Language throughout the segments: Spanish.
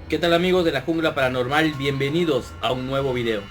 ¿Qué tal amigos de la Jungla Paranormal? Bienvenidos a un nuevo video.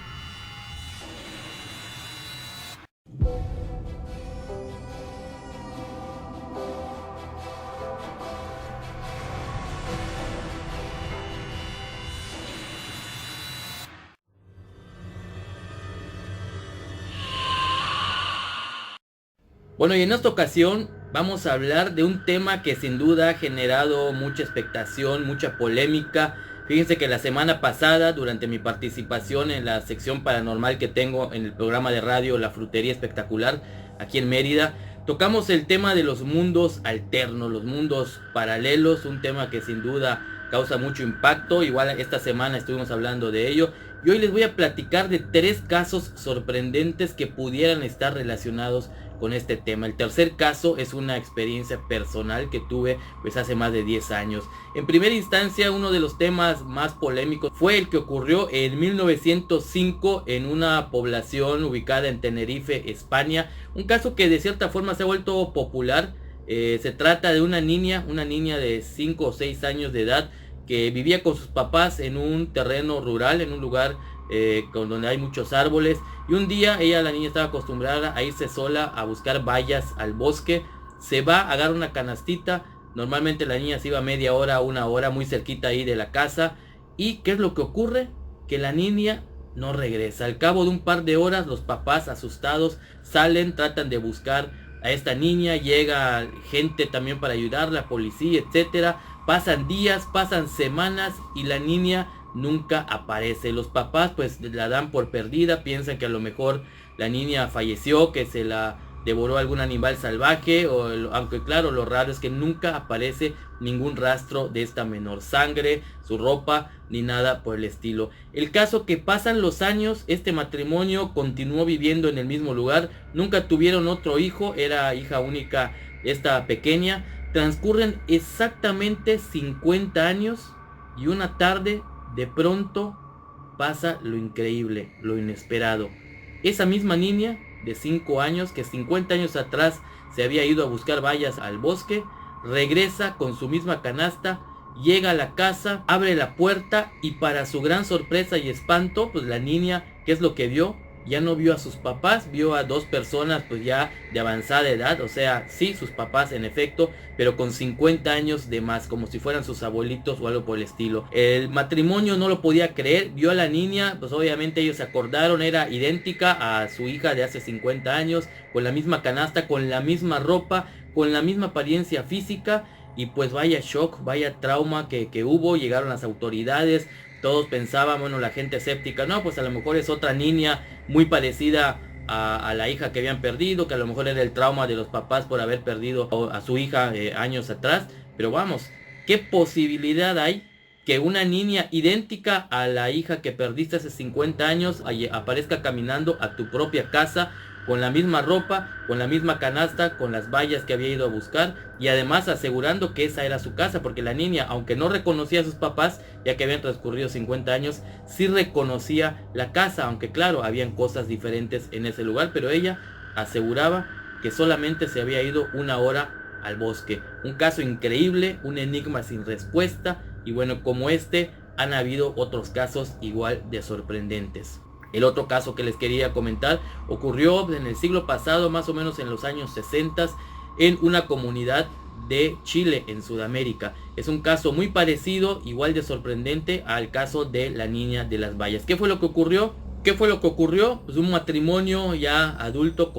Bueno, y en esta ocasión vamos a hablar de un tema que sin duda ha generado mucha expectación, mucha polémica. Fíjense que la semana pasada, durante mi participación en la sección paranormal que tengo en el programa de radio La Frutería Espectacular, aquí en Mérida, tocamos el tema de los mundos alternos, los mundos paralelos, un tema que sin duda causa mucho impacto. Igual esta semana estuvimos hablando de ello. Y hoy les voy a platicar de 3 casos sorprendentes que pudieran estar relacionados con este tema. El tercer caso es una experiencia personal que tuve pues hace más de 10 años. En primera instancia, uno de los temas más polémicos fue el que ocurrió en 1905 en una población ubicada en Tenerife, España. Un caso que de cierta forma se ha vuelto popular. Se trata de una niña de 5 o 6 años de edad que vivía con sus papás en un terreno rural, en un lugar donde hay muchos árboles. Y un día la niña estaba acostumbrada a irse sola a buscar bayas al bosque. Se va, agarra una canastita. Normalmente la niña se iba media hora, una hora, muy cerquita ahí de la casa. ¿Y qué es lo que ocurre? Que la niña no regresa. Al cabo de un par de horas, los papás asustados salen, tratan de buscar a esta niña. Llega gente también para ayudarla, policía, etcétera. Pasan días, pasan semanas y la niña nunca aparece. Los papás pues la dan por perdida, piensan que a lo mejor la niña falleció, que se la devoró algún animal salvaje, aunque claro, lo raro es que nunca aparece ningún rastro de esta menor, sangre, su ropa, ni nada por el estilo. El caso que pasan los años, este matrimonio continuó viviendo en el mismo lugar, nunca tuvieron otro hijo, era hija única esta pequeña. Transcurren exactamente 50 años y una tarde de pronto pasa lo increíble, lo inesperado. Esa misma niña de 5 años que 50 años atrás se había ido a buscar bayas al bosque, regresa con su misma canasta, llega a la casa, abre la puerta y para su gran sorpresa y espanto, pues la niña, ¿qué es lo que vio? Ya no vio a sus papás, vio a 2 personas pues ya de avanzada edad, o sea, sí, sus papás en efecto, pero con 50 años de más, como si fueran sus abuelitos o algo por el estilo. El matrimonio no lo podía creer, vio a la niña, pues obviamente ellos se acordaron, era idéntica a su hija de hace 50 años, con la misma canasta, con la misma ropa, con la misma apariencia física. Y pues vaya shock, vaya trauma que hubo, llegaron las autoridades. Todos pensaban, bueno, la gente escéptica, no, pues a lo mejor es otra niña muy parecida a la hija que habían perdido, que a lo mejor era el trauma de los papás por haber perdido a su hija años atrás. Pero vamos, ¿qué posibilidad hay que una niña idéntica a la hija que perdiste hace 50 años aparezca caminando a tu propia casa con la misma ropa, con la misma canasta, con las bayas que había ido a buscar y además asegurando que esa era su casa? Porque la niña, aunque no reconocía a sus papás, ya que habían transcurrido 50 años, sí reconocía la casa, aunque claro, habían cosas diferentes en ese lugar, pero ella aseguraba que solamente se había ido una hora al bosque. Un caso increíble, un enigma sin respuesta, y bueno, como este han habido otros casos igual de sorprendentes. El otro caso que les quería comentar ocurrió en el siglo pasado, más o menos en los años 60, en una comunidad de Chile, en Sudamérica. Es un caso muy parecido, igual de sorprendente al caso de la niña de las bayas. ¿Qué fue lo que ocurrió? Pues un matrimonio ya adulto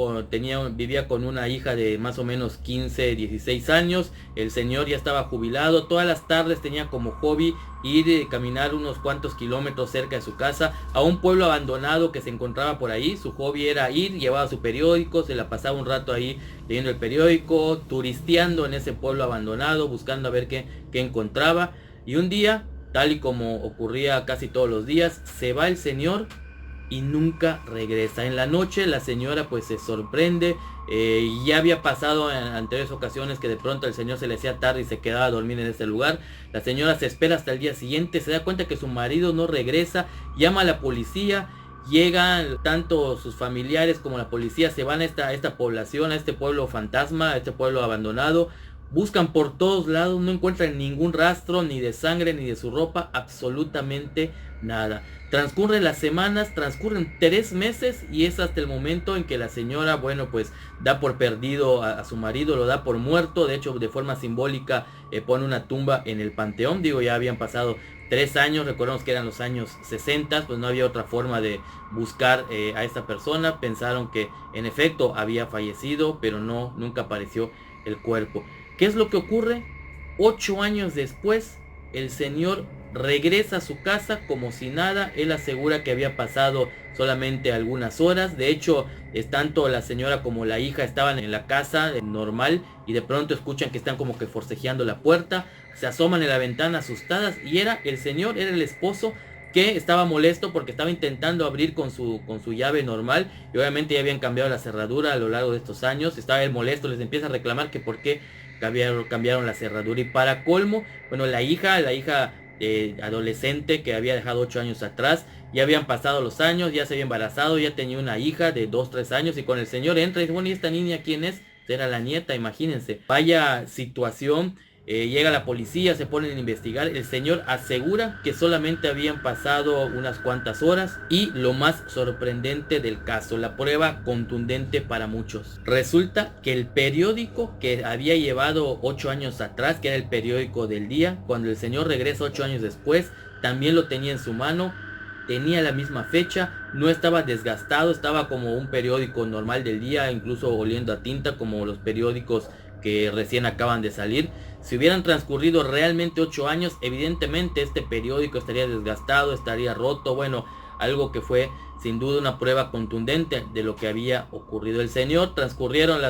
vivía con una hija de más o menos 15, 16 años. El señor ya estaba jubilado. Todas las tardes tenía como hobby ir y caminar unos cuantos kilómetros cerca de su casa a un pueblo abandonado que se encontraba por ahí. Su hobby era ir, llevaba su periódico, se la pasaba un rato ahí leyendo el periódico, turisteando en ese pueblo abandonado, buscando a ver qué encontraba. Y un día, tal y como ocurría casi todos los días, se va el señor y nunca regresa. En la noche la señora pues se sorprende. Ya había pasado en anteriores ocasiones que de pronto el señor se le hacía tarde y se quedaba a dormir en ese lugar. La señora se espera hasta el día siguiente, se da cuenta que su marido no regresa, llama a la policía. Llegan tanto sus familiares como la policía, se van a esta población, a este pueblo fantasma, a este pueblo abandonado. Buscan por todos lados, no encuentran ningún rastro, ni de sangre, ni de su ropa, absolutamente nada. Transcurren las semanas, transcurren 3 meses y es hasta el momento en que la señora, bueno, pues da por perdido a su marido, lo da por muerto. De hecho, de forma simbólica pone una tumba en el panteón. Digo, ya habían pasado 3 años, recordemos que eran los años 60, pues no había otra forma de buscar a esta persona. Pensaron que en efecto había fallecido, pero no, nunca apareció el cuerpo. ¿Qué es lo que ocurre? 8 años después, el señor regresa a su casa como si nada. Él asegura que había pasado solamente algunas horas. De hecho, tanto la señora como la hija estaban en la casa normal y de pronto escuchan que están como que forcejeando la puerta. Se asoman en la ventana asustadas y era el señor, era el esposo, que estaba molesto porque estaba intentando abrir con su llave normal y obviamente ya habían cambiado la cerradura a lo largo de estos años. Estaba él molesto, les empieza a reclamar que por qué cambiaron la cerradura. Y para colmo, bueno, la hija adolescente que había dejado 8 años atrás, ya habían pasado los años, ya se había embarazado, ya tenía una hija de 2-3 años y con el señor entra y dice, bueno, ¿y esta niña quién es? Era la nieta, imagínense. Vaya situación. Llega la policía, se ponen a investigar. El señor asegura que solamente habían pasado unas cuantas horas. Y lo más sorprendente del caso, la prueba contundente para muchos, resulta que el periódico que había llevado 8 años atrás, que era el periódico del día, cuando el señor regresa 8 años después, también lo tenía en su mano. Tenía la misma fecha, no estaba desgastado, estaba como un periódico normal del día, incluso oliendo a tinta como los periódicos que recién acaban de salir. Si hubieran transcurrido realmente 8 años, evidentemente este periódico estaría desgastado, estaría roto. Bueno, algo que fue sin duda una prueba contundente de lo que había ocurrido. El señor, transcurrieron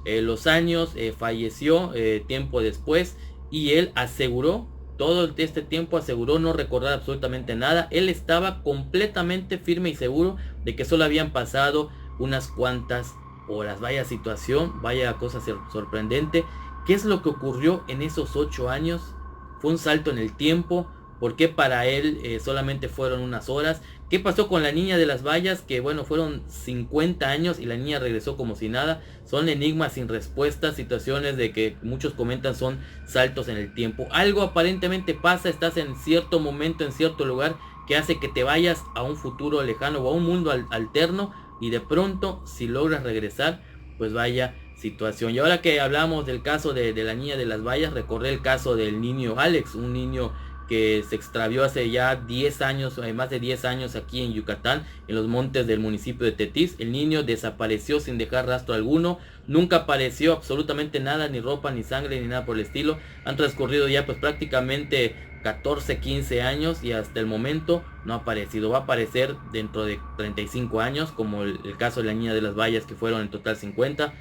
los años, falleció tiempo después y él aseguró, todo este tiempo aseguró no recordar absolutamente nada. Él estaba completamente firme y seguro de que solo habían pasado unas cuantas horas. Vaya situación, vaya cosa sorprendente. ¿Qué es lo que ocurrió en esos 8 años? Fue un salto en el tiempo. ¿Por qué para él solamente fueron unas horas? ¿Qué pasó con la niña de las vallas? Que bueno, fueron 50 años y la niña regresó como si nada. Son enigmas sin respuesta, situaciones de que muchos comentan son saltos en el tiempo. Algo aparentemente pasa, estás en cierto momento, en cierto lugar, que hace que te vayas a un futuro lejano o a un mundo alterno. Y de pronto, si logras regresar, pues vaya situación. Y ahora que hablamos del caso de la niña de las vallas, recordé el caso del niño Alex, un niño que se extravió hace ya 10 años, más de 10 años aquí en Yucatán, en los montes del municipio de Tetis. El niño desapareció sin dejar rastro alguno, nunca apareció absolutamente nada, ni ropa, ni sangre, ni nada por el estilo. Han transcurrido ya pues prácticamente 14, 15 años y hasta el momento no ha aparecido. Va a aparecer dentro de 35 años, como el caso de la niña de las vallas, que fueron en total 50.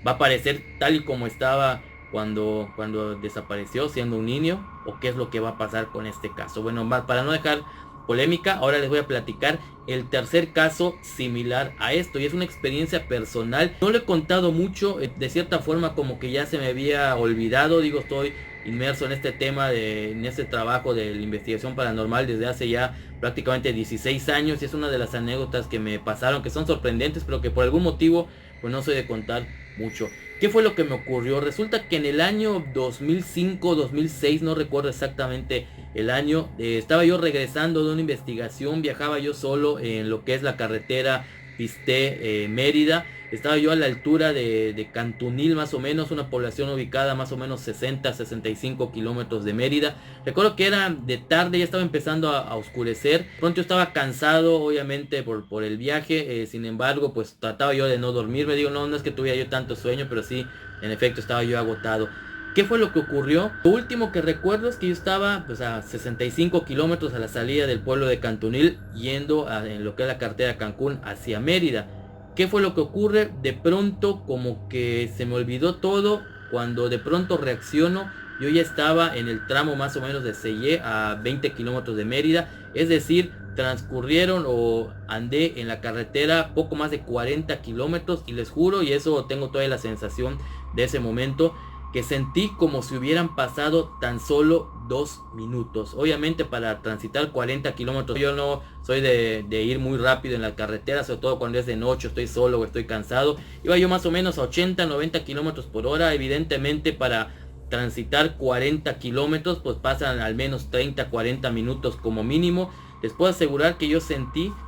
Va a aparecer tal y como estaba cuando desapareció siendo un niño, o qué es lo que va a pasar con este caso. Bueno, para no dejar polémica, ahora les voy a platicar el tercer caso similar a esto, y es una experiencia personal. No lo he contado mucho, de cierta forma como que ya se me había olvidado. Digo, estoy inmerso en este tema, en este trabajo de la investigación paranormal desde hace ya prácticamente 16 años, y es una de las anécdotas que me pasaron, que son sorprendentes, pero que por algún motivo pues no soy de contar mucho. ¿Qué fue lo que me ocurrió? Resulta que en el año 2005, 2006, no recuerdo exactamente el año, estaba yo regresando de una investigación, viajaba yo solo en lo que es la carretera Pisté Mérida. Estaba yo a la altura de Cantunil, más o menos, una población ubicada más o menos 60-65 kilómetros de Mérida. Recuerdo que era de tarde, ya estaba empezando a oscurecer. Pronto yo estaba cansado, obviamente, por el viaje. Sin embargo, pues trataba yo de no dormirme. Digo, no es que tuviera yo tanto sueño, pero sí, en efecto, estaba yo agotado. ¿Qué fue lo que ocurrió? Lo último que recuerdo es que yo estaba pues a 65 kilómetros a la salida del pueblo de Cantunil, yendo en lo que es la carretera Cancún hacia Mérida. ¿Qué fue lo que ocurre? De pronto como que se me olvidó todo. Cuando de pronto reacciono, yo ya estaba en el tramo más o menos de Sellé, a 20 kilómetros de Mérida. Es decir, transcurrieron o andé en la carretera poco más de 40 kilómetros. Y les juro, y eso tengo todavía la sensación de ese momento, que sentí como si hubieran pasado tan solo 2 minutos. Obviamente para transitar 40 kilómetros, yo no soy de ir muy rápido en la carretera, sobre todo cuando es de noche, estoy solo o estoy cansado. Iba yo más o menos a 80-90 kilómetros por hora. Evidentemente para transitar 40 kilómetros, pues pasan al menos 30-40 minutos como mínimo. Les puedo asegurar que yo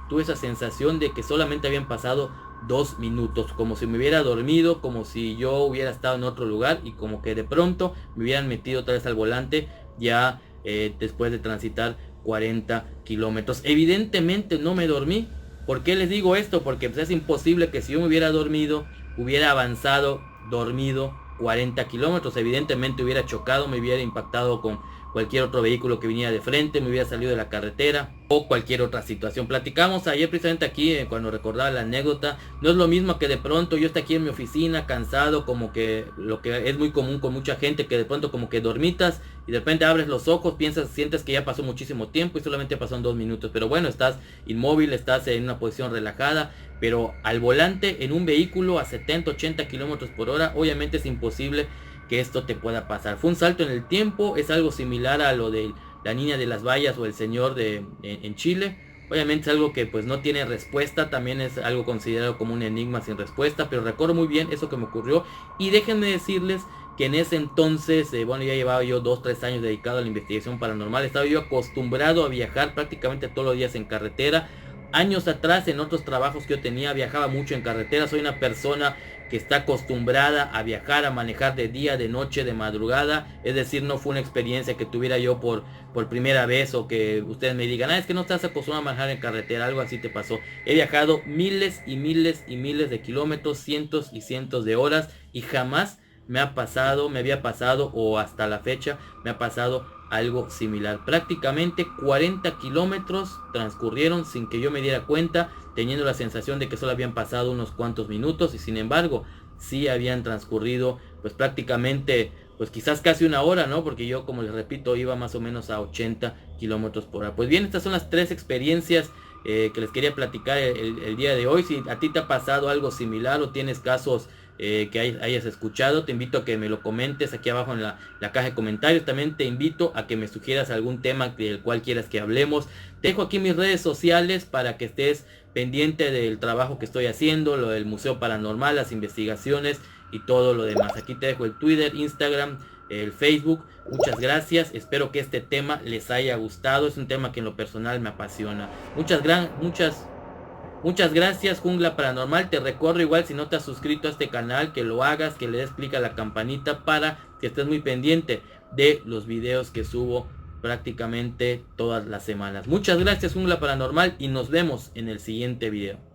tuve esa sensación de que solamente habían pasado 2 minutos, como si me hubiera dormido, como si yo hubiera estado en otro lugar y como que de pronto me hubieran metido otra vez al volante ya después de transitar 40 kilómetros. Evidentemente no me dormí. ¿Por qué les digo esto? Porque pues, es imposible que si yo me hubiera dormido, hubiera avanzado dormido 40 kilómetros. Evidentemente hubiera chocado, me hubiera impactado con cualquier otro vehículo que viniera de frente, me hubiera salido de la carretera o cualquier otra situación. Platicamos ayer precisamente aquí cuando recordaba la anécdota. No es lo mismo que de pronto yo esté aquí en mi oficina cansado, como que lo que es muy común con mucha gente, que de pronto como que dormitas y de repente abres los ojos, sientes que ya pasó muchísimo tiempo y solamente pasaron 2 minutos. Pero bueno, estás inmóvil, estás en una posición relajada, pero al volante en un vehículo a 70-80 kilómetros por hora, obviamente es imposible que esto te pueda pasar. Fue un salto en el tiempo, es algo similar a lo de la niña de las vallas o el señor en Chile. Obviamente es algo que pues no tiene respuesta, también es algo considerado como un enigma sin respuesta, pero recuerdo muy bien eso que me ocurrió. Y déjenme decirles que en ese entonces, bueno, ya llevaba yo 2-3 años dedicado a la investigación paranormal, estaba yo acostumbrado a viajar prácticamente todos los días en carretera. Años atrás, en otros trabajos que yo tenía, viajaba mucho en carretera. Soy una persona que está acostumbrada a viajar, a manejar de día, de noche, de madrugada. Es decir, no fue una experiencia que tuviera yo por primera vez, o que ustedes me digan, es que no estás acostumbrado a manejar en carretera, algo así te pasó. He viajado miles y miles y miles de kilómetros, cientos y cientos de horas, y jamás me había pasado, o hasta la fecha me ha pasado algo similar. Prácticamente 40 kilómetros transcurrieron sin que yo me diera cuenta, teniendo la sensación de que solo habían pasado unos cuantos minutos, y sin embargo sí habían transcurrido pues prácticamente pues quizás casi una hora, ¿no? Porque yo, como les repito, iba más o menos a 80 kilómetros por hora. Pues bien, estas son las 3 experiencias que les quería platicar el día de hoy. Si a ti te ha pasado algo similar o tienes casos que hayas escuchado, te invito a que me lo comentes aquí abajo en la caja de comentarios. También te invito a que me sugieras algún tema del cual quieras que hablemos. Te dejo aquí mis redes sociales para que estés pendiente del trabajo que estoy haciendo, lo del Museo Paranormal, las investigaciones y todo lo demás. Aquí te dejo el Twitter, Instagram, el Facebook. Muchas gracias, espero que este tema les haya gustado. Es un tema que en lo personal me apasiona. Muchas gracias, Jungla Paranormal. Te recuerdo, igual, si no te has suscrito a este canal, que lo hagas, que le des clic a la campanita para que estés muy pendiente de los videos que subo prácticamente todas las semanas. Muchas gracias, Jungla Paranormal, y nos vemos en el siguiente video.